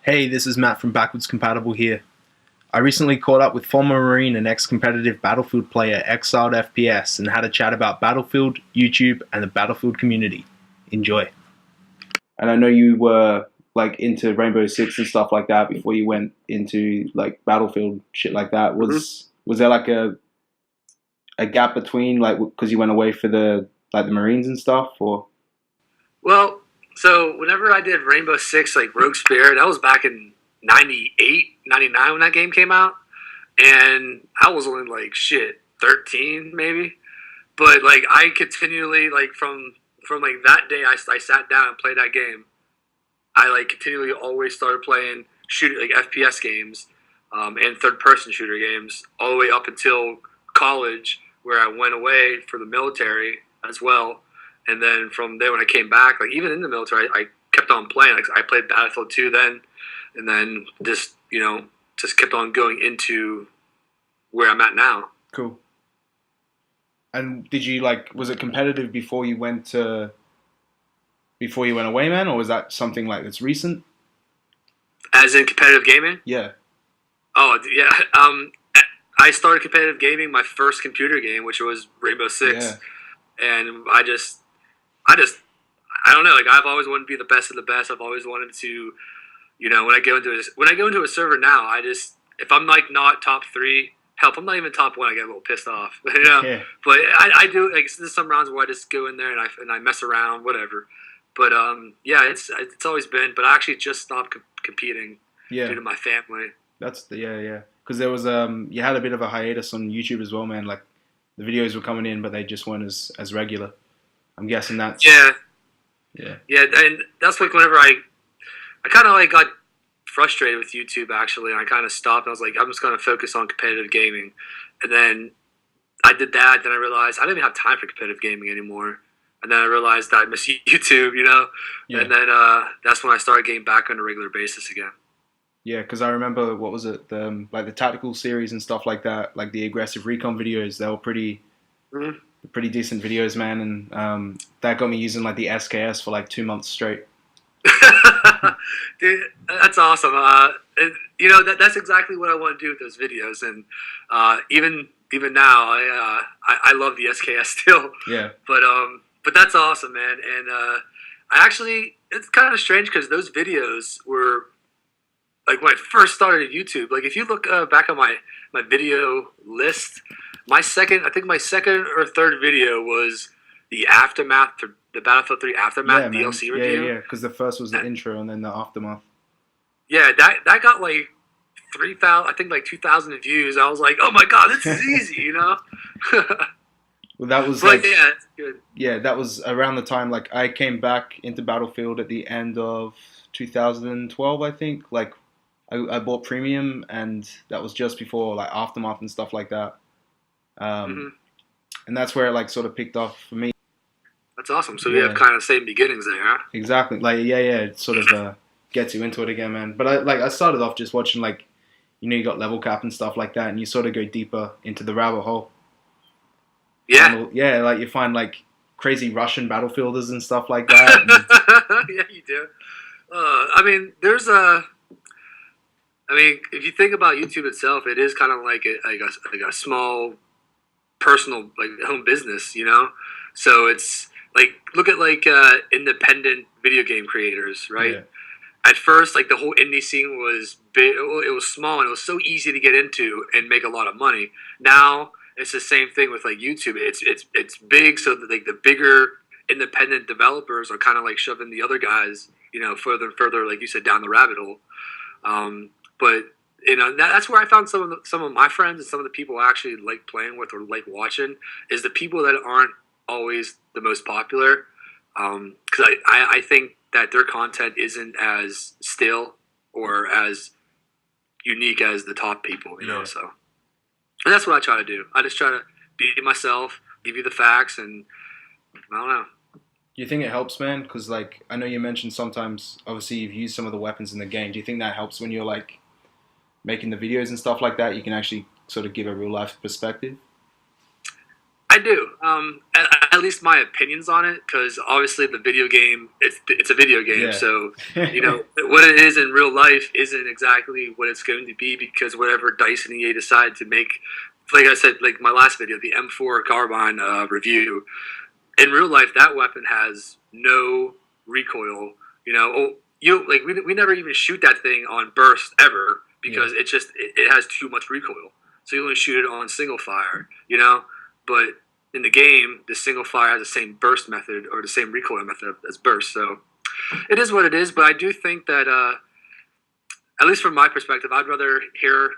Hey, this is Matt from Backwards Compatible here. I recently caught up with former Marine and ex-competitive Battlefield player EX1LEDFPS and had a chat about Battlefield, YouTube, and the Battlefield community. Enjoy. And I know you were like into Rainbow Six and stuff like that before you went into like Battlefield shit like that. Was there like a gap between like because you went away for the Marines and stuff or? Well, so whenever I did Rainbow Six, like Rogue Spirit, that was back in 98, 99 when that game came out. And I was only like, 13 maybe. But like I continually, like from like that day I sat down and played that game, I like continually always started playing shooting like FPS games and third-person shooter games all the way up until college where I went away for the military as well. And then from there, when I came back, like even in the military, I kept on playing. Like I played Battlefield 2 then, and then just kept on going into where I'm at now. Cool. And did you was it competitive before you went away, man, or was that something like that's recent? As in competitive gaming? Yeah. Oh yeah. I started competitive gaming my first computer game, which was Rainbow Six, and I don't know. Like I've always wanted to be the best of the best. I've always wanted to, when I go into a server now, if I'm like not top three, help, I'm not even top one. I get a little pissed off, Yeah. But I do like there's some rounds where I just go in there and I mess around, whatever. But yeah, it's always been. But I actually just stopped competing due to my family. That's yeah. Because there was you had a bit of a hiatus on YouTube as well, man. Like the videos were coming in, but they just weren't as regular. I'm guessing that's yeah, yeah, and that's like whenever I kind of like got frustrated with YouTube actually, and I kind of stopped. I was like, I'm just gonna focus on competitive gaming, and then I did that. Then I realized I didn't even have time for competitive gaming anymore, and then I realized that I miss YouTube, Yeah. And then that's when I started getting back on a regular basis again. Yeah, because I remember what was it, the tactical series and stuff like that, like the aggressive recon videos. They were pretty decent videos, man, and that got me using like the SKS for like 2 months straight. Dude, that's awesome. That's exactly what I want to do with those videos, and even now, I love the SKS still. Yeah. But that's awesome, man. And it's kind of strange because those videos were like when I first started at YouTube. Like if you look back on my video list, my second or third video was the aftermath, the Battlefield 3 aftermath DLC review. Yeah, because the first was the intro and then the aftermath. Yeah, that got like 3,000, I think like 2,000 views. I was like, oh my god, this is easy, Well, that was yeah, it's good. Yeah, that was around the time like I came back into Battlefield at the end of 2012, I think. Like I bought Premium, and that was just before like Aftermath and stuff like that. And that's where it like sort of picked off for me. That's awesome. So we have kind of the same beginnings there, huh? Exactly. Like it sort of gets you into it again, man. But I started off just watching like, you got level cap and stuff like that, and you sort of go deeper into the rabbit hole. Yeah. Yeah, like you find like crazy Russian battlefielders and stuff like that. Yeah, you do. If you think about YouTube itself, it is kind of like a small personal like home business, So it's like look at like independent video game creators, right? Yeah. At first, like the whole indie scene was big. It was small and it was so easy to get into and make a lot of money. Now it's the same thing with like YouTube. It's big, so that like the bigger independent developers are kind of like shoving the other guys, further and further, like you said, down the rabbit hole. But that's where I found some of my friends and some of the people I actually like playing with or like watching is the people that aren't always the most popular. Because I think that their content isn't as still or as unique as the top people, So, and that's what I try to do. I just try to be myself, give you the facts, and I don't know. Do you think it helps, man? Because like I know you mentioned sometimes, obviously you've used some of the weapons in the game. Do you think that helps when you're like making the videos and stuff like that? You can actually sort of give a real life perspective. I do. at least my opinions on it, because obviously the video game, it's a video game, Yeah. so what it is in real life isn't exactly what it's going to be, because whatever DICE and EA decide to make, like I said, like my last video, the M4 carbine review, in real life that weapon has no recoil. We never even shoot that thing on burst ever, because it has too much recoil. So you only shoot it on single fire, but in the game, the single fire has the same burst method or the same recoil method as burst. So it is what it is. But I do think that, at least from my perspective, I'd rather hear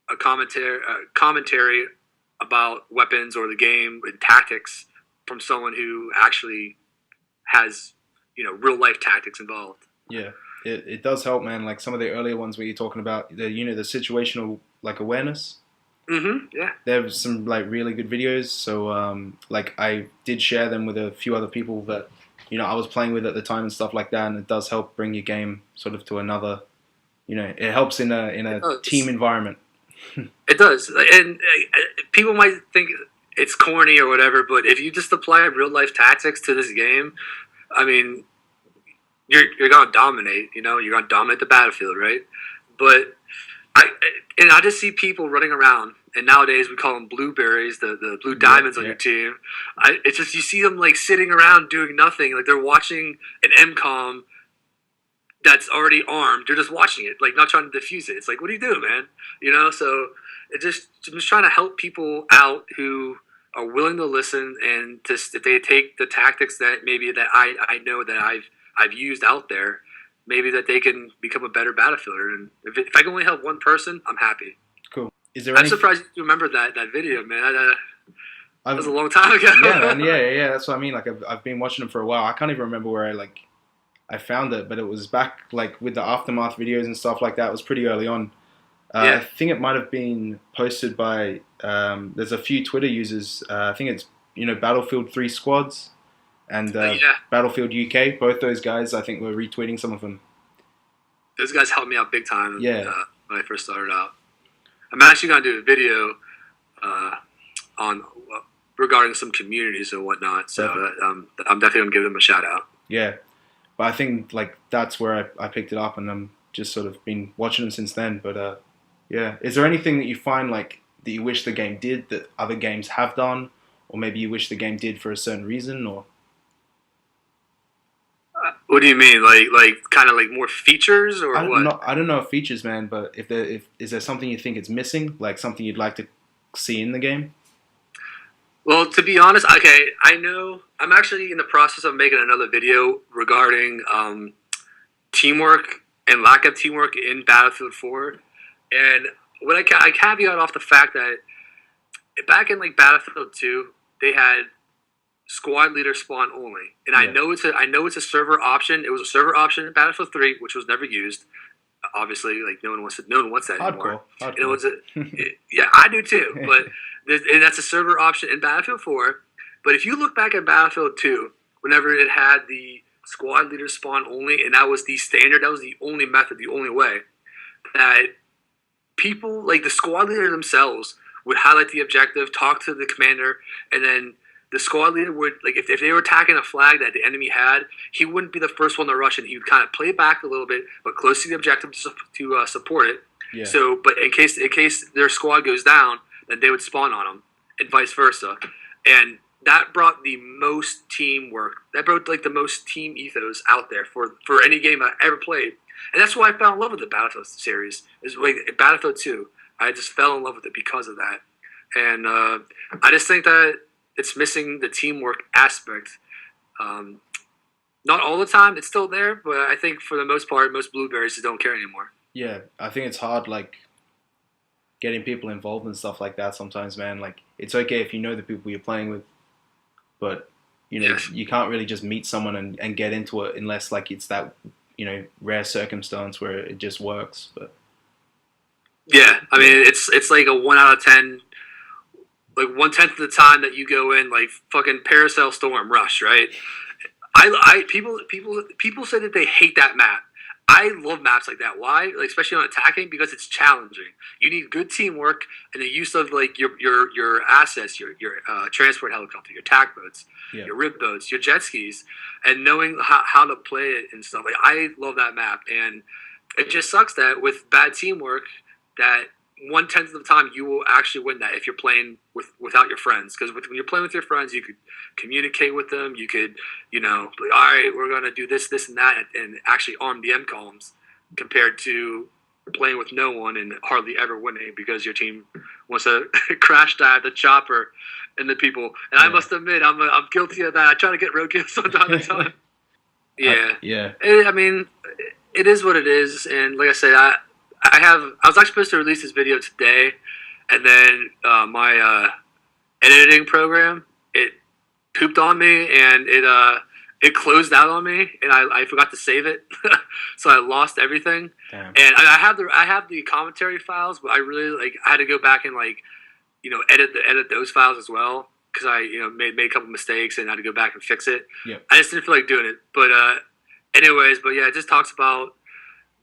a commentary about weapons or the game and tactics from someone who actually has, real life tactics involved. Yeah, it does help, man. Like some of the earlier ones where you're talking about the situational like awareness. Yeah. There's some like really good videos. So like I did share them with a few other people that I was playing with at the time and stuff like that, and it does help bring your game sort of to another. It helps in a team environment. It does, and people might think it's corny or whatever, but if you just apply real life tactics to this game, I mean, you're gonna dominate. You're gonna dominate the battlefield, right? But I just see people running around, and nowadays we call them blueberries, the blue diamonds on your team. It's just you see them like sitting around doing nothing, like they're watching an MCOM that's already armed. You're just watching it, like not trying to defuse it. It's like, what are you doing, man? So I'm just trying to help people out who are willing to listen, and if they take the tactics that I know that I've used out there, maybe that they can become a better battlefielder. And if I can only help one person, I'm happy. Cool. I'm surprised you remember that video, man. That was a long time ago. Yeah, man. Yeah. That's what I mean. Like I've been watching them for a while. I can't even remember where I found it, but it was back like with the Aftermath videos and stuff like that. It was pretty early on. I think it might have been posted by there's a few Twitter users. I think it's Battlefield 3 Squads and Battlefield UK. Both those guys, I think, were retweeting some of them. Those guys helped me out big time. Yeah. When I first started out, I'm actually gonna do a video on regarding some communities and whatnot. So I'm definitely gonna give them a shout out. Yeah, but I think like that's where I picked it up, and I'm just sort of been watching them since then. But yeah, is there anything that you find like that you wish the game did that other games have done, or maybe you wish the game did for a certain reason, or? What do you mean, like kind of like more features or what? I don't know if features, man. But is there something you think it's missing, like something you'd like to see in the game? Well, to be honest, okay, I know I'm actually in the process of making another video regarding teamwork and lack of teamwork in Battlefield 4, and what I caveat off the fact that back in like Battlefield 2, they had squad leader spawn only, and I know it's a server option. It was a server option in Battlefield 3, which was never used. Obviously, like no one wants that anymore. Hardcore. Yeah, I do too. But and that's a server option in Battlefield 4. But if you look back at Battlefield 2, whenever it had the squad leader spawn only, and that was the standard, that was the only method, the only way that people like the squad leader themselves would highlight the objective, talk to the commander, and then the squad leader would, like, if they were attacking a flag that the enemy had, he wouldn't be the first one to rush in. He would kind of play back a little bit, but close to the objective to support it. Yeah. So, but in case their squad goes down, then they would spawn on them, and vice versa. And that brought the most teamwork. That brought like the most team ethos out there for any game I ever played. And that's why I fell in love with the Battlefield series. Is like Battlefield 2. I just fell in love with it because of that. And I just think that it's missing the teamwork aspect. Not all the time, it's still there, but I think for the most part, most blueberries just don't care anymore. Yeah, I think it's hard, like, getting people involved and stuff like that sometimes, man. Like, it's okay if you know the people you're playing with, but, you can't really just meet someone and get into it unless, like, it's that, rare circumstance where it just works, but... Yeah, I mean, it's like a 1 out of 10... Like 1/10 of the time that you go in, like fucking Paracel Storm Rush, right? People say that they hate that map. I I love maps like that. Why? Like, especially on attacking, because it's challenging. You need good teamwork and the use of like your assets, your transport helicopter, your tack boats, your rib boats, your jet skis, and knowing how to play it and stuff. Like, I love that map, and it just sucks that with bad teamwork, that 1/10 of the time you will actually win that if you're playing without your friends. Because when you're playing with your friends, you could communicate with them. You could, like, all right, we're gonna do this, this, and that, and actually arm the M columns, compared to playing with no one and hardly ever winning because your team wants to crash dive the chopper and the people. And I must admit, I'm guilty of that. I try to get road kills from time to time. Yeah. I mean, it is what it is, and like I said, I was actually supposed to release this video today, and then my editing program, it pooped on me, and it closed out on me, and I forgot to save it, so I lost everything. Damn. And I have the commentary files, but I really I had to go back and edit those files as well, because I made a couple mistakes and had to go back and fix it. Yep. I just didn't feel like doing it, but anyways, but yeah, it just talks about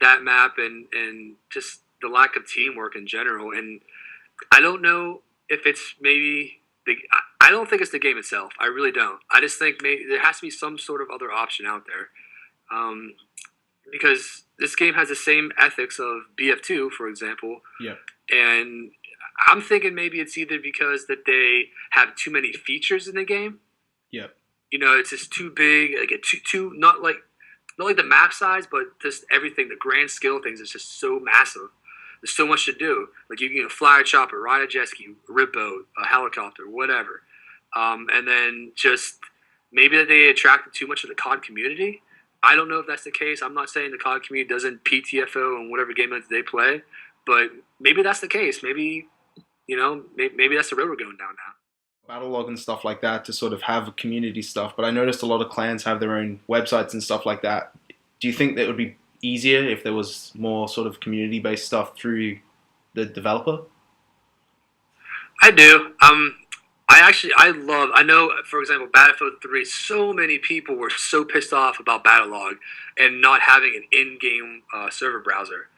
that map and just the lack of teamwork in general. And I don't know if it's maybe I don't think it's the game itself. I really don't. I just think maybe there has to be some sort of other option out there, because this game has the same ethics of BF2, for example. Yeah. And I'm thinking maybe it's either because that they have too many features in the game. Yeah. It's just too big, too not like the map size, but just everything, the grand scale things is just so massive. There's so much to do. Like, you can fly a chopper, ride a jet ski, rib boat, a helicopter, whatever. And then just maybe that they attracted too much of the COD community. I don't know if that's the case. I'm not saying the COD community doesn't PTFO in whatever game they play, but maybe that's the case. Maybe, maybe that's the road we're going down now. Battle log and stuff like that to sort of have community stuff, but I noticed a lot of clans have their own websites and stuff like that. Do you think that it would be easier if there was more sort of community-based stuff through the developer? I do. I know, for example, Battlefield 3, so many people were so pissed off about Battlelog and not having an in-game server browser.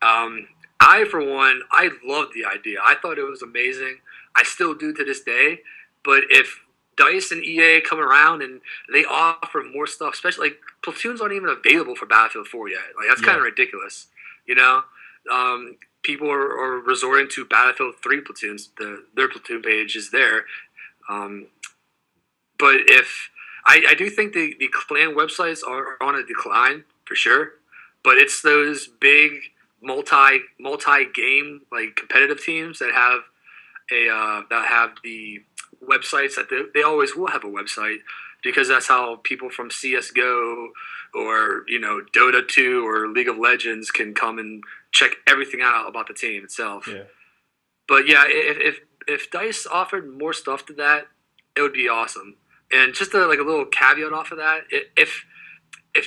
I, for one, I loved the idea. I thought it was amazing. I still do to this day. But if DICE and EA come around and they offer more stuff, especially like platoons aren't even available for Battlefield 4 yet. Like, that's kind of ridiculous. People are resorting to Battlefield 3 platoons. Their platoon page is there. But if I do think the clan websites are on a decline for sure. But it's those big multi-game like competitive teams that have the websites that they always will have a website, because that's how people from CS:GO or Dota 2 or League of Legends can come and check everything out about the team itself. Yeah. But yeah, if DICE offered more stuff to that, it would be awesome. And just a little caveat off of that, if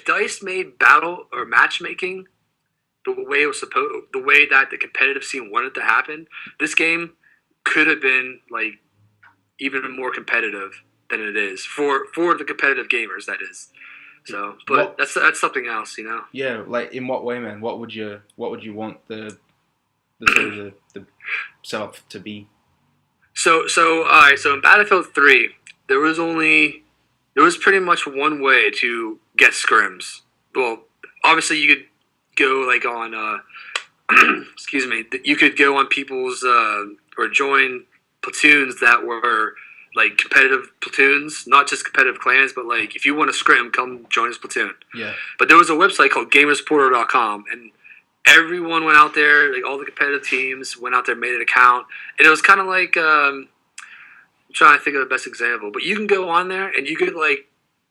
DICE made battle or matchmaking the way it was the way that the competitive scene wanted to happen, this game could have been even more competitive than it is for the competitive gamers. That is. So, but that's something else, Yeah, like in what way, man? What would you want the sort of the setup to be? So all right. So in Battlefield 3, there was pretty much one way to get scrims. Well, obviously you could go on excuse me, you could go on people's or join platoons that were competitive platoons, not just competitive clans, but if you want a scrim, come join this platoon. Yeah. But there was a website called gamersportal.com, and everyone went out there, all the competitive teams went out there, made an account, and it was kind of I'm trying to think of the best example, but you can go on there and you could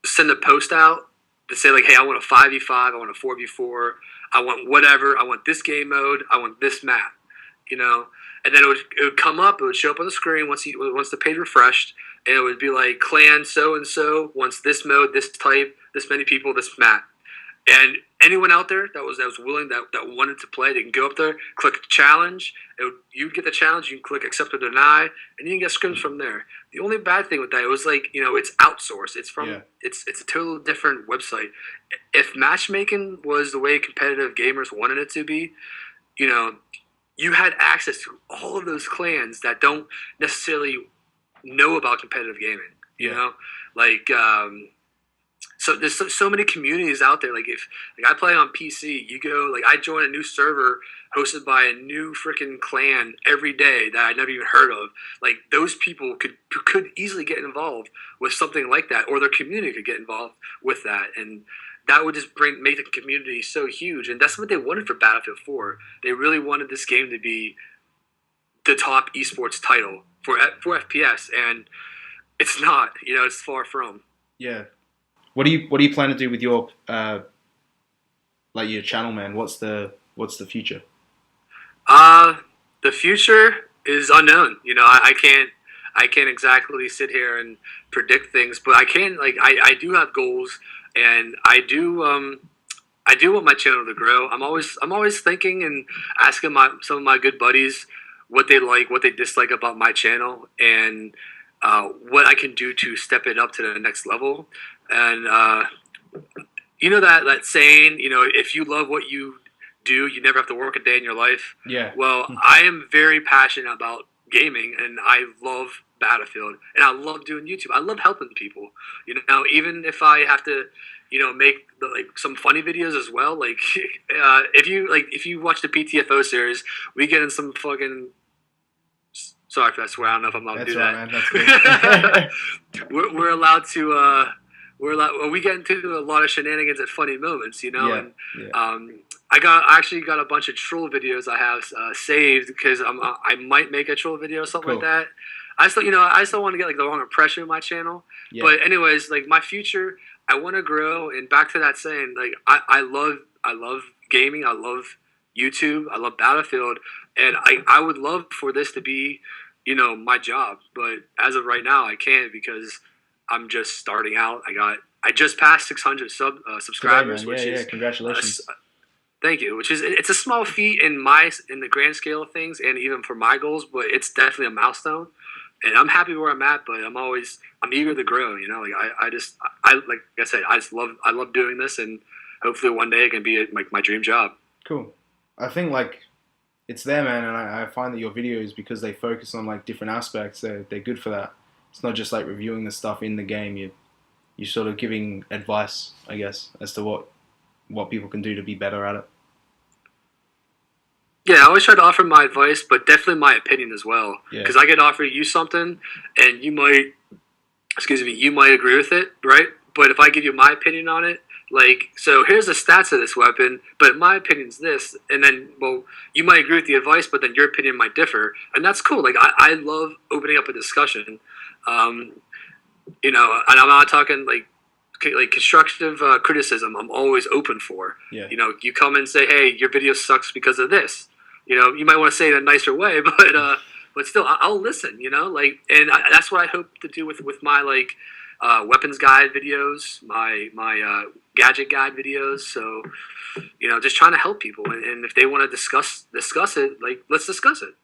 send a post out to say hey, I want a 5v5, I want a 4v4, I want whatever, I want this game mode, I want this map, and then it would come up, it would show up on the screen once the page refreshed, and it would be clan so and so wants this mode, this type, this many people, this map, And anyone out there that was willing, that wanted to play, they can go up there, click challenge. You get the challenge, you can click accept or deny, and you can get scrims from there. The only bad thing with that, it was like, it's outsourced. It's from it's a totally different website. If matchmaking was the way competitive gamers wanted it to be, you had access to all of those clans that don't necessarily know about competitive gaming. You know, like. So there's so many communities out there. Like if I play on PC, you go I join a new server hosted by a new freaking clan every day that I never even heard of. Like those people could easily get involved with something like that, or their community could get involved with that, and that would just make the community so huge. And that's what they wanted for Battlefield 4. They really wanted this game to be the top esports title for FPS, and it's not. It's far from. Yeah. What do you plan to do with your your channel, man? What's the future? The future is unknown. I can't exactly sit here and predict things, but I can I do have goals, and I do want my channel to grow. I'm always thinking and asking some of my good buddies what they like, what they dislike about my channel, and what I can do to step it up to the next level. And that saying, if you love what you do, you never have to work a day in your life. Yeah. Well, I am very passionate about gaming, and I love Battlefield, and I love doing YouTube. I love helping people. Even if I have to, make some funny videos as well. If you watch the PTFO series, we get in some fucking. Sorry if I swear. I don't know if I'm allowed to do that. Man. That's good. We're allowed to. We get into a lot of shenanigans at funny moments, and I actually got a bunch of troll videos I have saved because I might make a troll video or something like that. I still want to get the wrong impression of my channel. Yeah. But anyways, my future, I want to grow. And back to that saying, I love gaming, I love YouTube, I love Battlefield, and I would love for this to be, my job. But as of right now, I can't because I'm just starting out. I just passed 600 subscribers, which is congratulations. Thank you. It's a small feat in the grand scale of things, and even for my goals, but it's definitely a milestone. And I'm happy where I'm at, but I'm eager to grow. I love doing this, and hopefully one day it can be my dream job. Cool. I think it's there, man, and I find that your videos, because they focus on different aspects, they're good for that. It's not just reviewing the stuff in the game. You're sort of giving advice, I guess, as to what people can do to be better at it. Yeah, I always try to offer my advice, but definitely my opinion as well. Because I could offer you something, and you might agree with it, right? But if I give you my opinion on it, so here's the stats of this weapon, but my opinion's this, and then, you might agree with the advice, but then your opinion might differ, and that's cool. I love opening up a discussion. And I'm not talking constructive criticism. I'm always open for. Yeah. You come and say, hey, your video sucks because of this. You might want to say it in a nicer way, but still, I'll listen. And that's what I hope to do with my weapons guide videos, my gadget guide videos. So, just trying to help people, and if they want to discuss it, let's discuss it.